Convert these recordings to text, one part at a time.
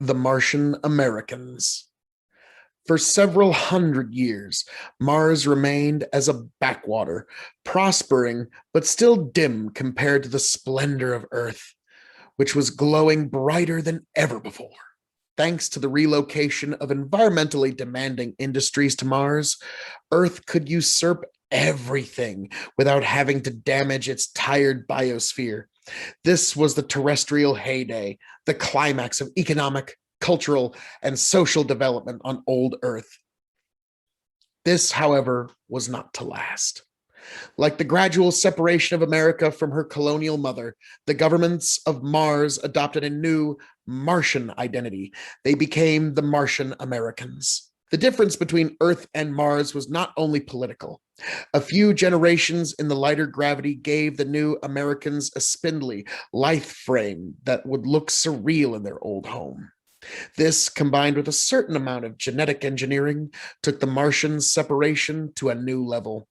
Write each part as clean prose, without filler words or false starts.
The Martian Americans. For several hundred years, Mars remained as a backwater, prospering but still dim compared to the splendor of Earth, which was glowing brighter than ever before. Thanks to the relocation of environmentally demanding industries to Mars, Earth could usurp everything without having to damage its tired biosphere. This was the terrestrial heyday, the climax of economic, cultural, and social development on old Earth. This, however, was not to last. Like the gradual separation of America from her colonial mother, the governments of Mars adopted a new Martian identity. They became the Martian Americans. The difference between Earth and Mars was not only political. A few generations in the lighter gravity gave the new Americans a spindly, lithe frame that would look surreal in their old home. This, combined with a certain amount of genetic engineering, took the Martian separation to a new level.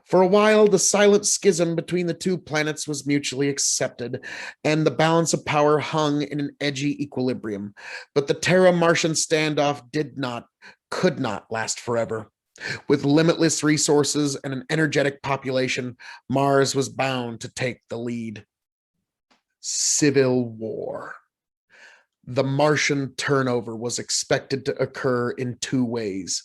For a while, the silent schism between the two planets was mutually accepted, and the balance of power hung in an edgy equilibrium. But the Terra-Martian standoff could not last forever. With limitless resources and an energetic population, Mars was bound to take the lead. Civil War. The Martian turnover was expected to occur in two ways,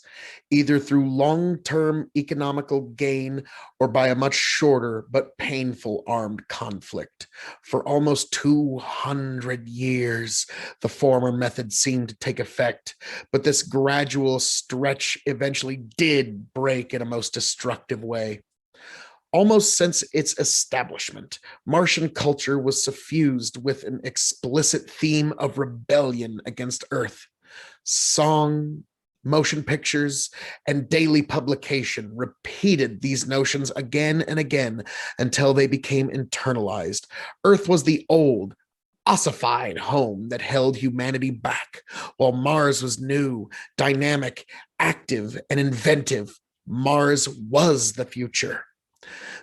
either through long-term economical gain or by a much shorter but painful armed conflict. For almost 200 years, the former method seemed to take effect, but this gradual stretch eventually did break in a most destructive way. Almost since its establishment, Martian culture was suffused with an explicit theme of rebellion against Earth. Song, motion pictures, and daily publication repeated these notions again and again until they became internalized. Earth was the old, ossified home that held humanity back, while Mars was new, dynamic, active, and inventive. Mars was the future.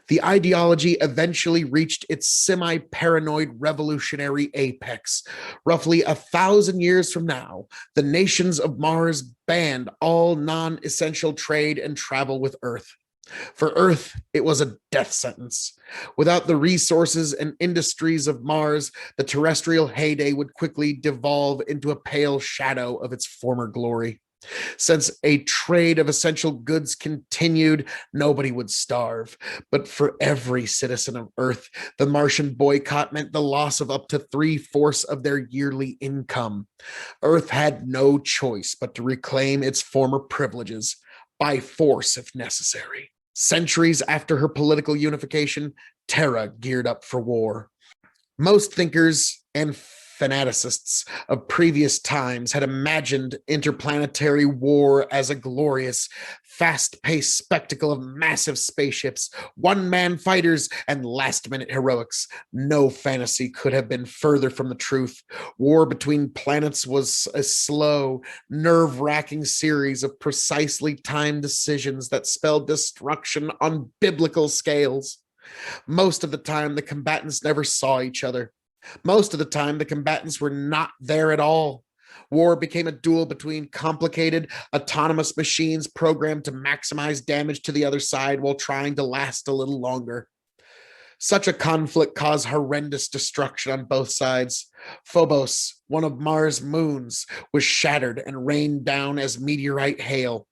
The ideology eventually reached its semi-paranoid revolutionary apex. Roughly 1,000 years from now, the nations of Mars banned all non-essential trade and travel with Earth. For Earth, it was a death sentence. Without the resources and industries of Mars, the terrestrial heyday would quickly devolve into a pale shadow of its former glory. Since a trade of essential goods continued, nobody would starve. But for every citizen of Earth, the Martian boycott meant the loss of up to 3/4 of their yearly income. Earth had no choice but to reclaim its former privileges, by force if necessary. Centuries after her political unification, Terra geared up for war. Most thinkers and fanaticists of previous times had imagined interplanetary war as a glorious, fast-paced spectacle of massive spaceships, one-man fighters, and last-minute heroics. No fantasy could have been further from the truth. War between planets was a slow, nerve-wracking series of precisely timed decisions that spelled destruction on biblical scales. Most of the time, the combatants never saw each other. Most of the time, the combatants were not there at all. War became a duel between complicated, autonomous machines programmed to maximize damage to the other side while trying to last a little longer. Such a conflict caused horrendous destruction on both sides. Phobos, one of Mars' moons, was shattered and rained down as meteorite hail.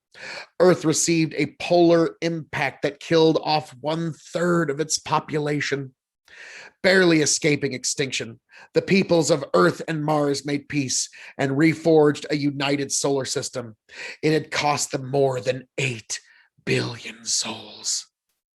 Earth received a polar impact that killed off 1/3 of its population. Barely escaping extinction, the peoples of Earth and Mars made peace and reforged a united solar system. It had cost them more than 8 billion souls.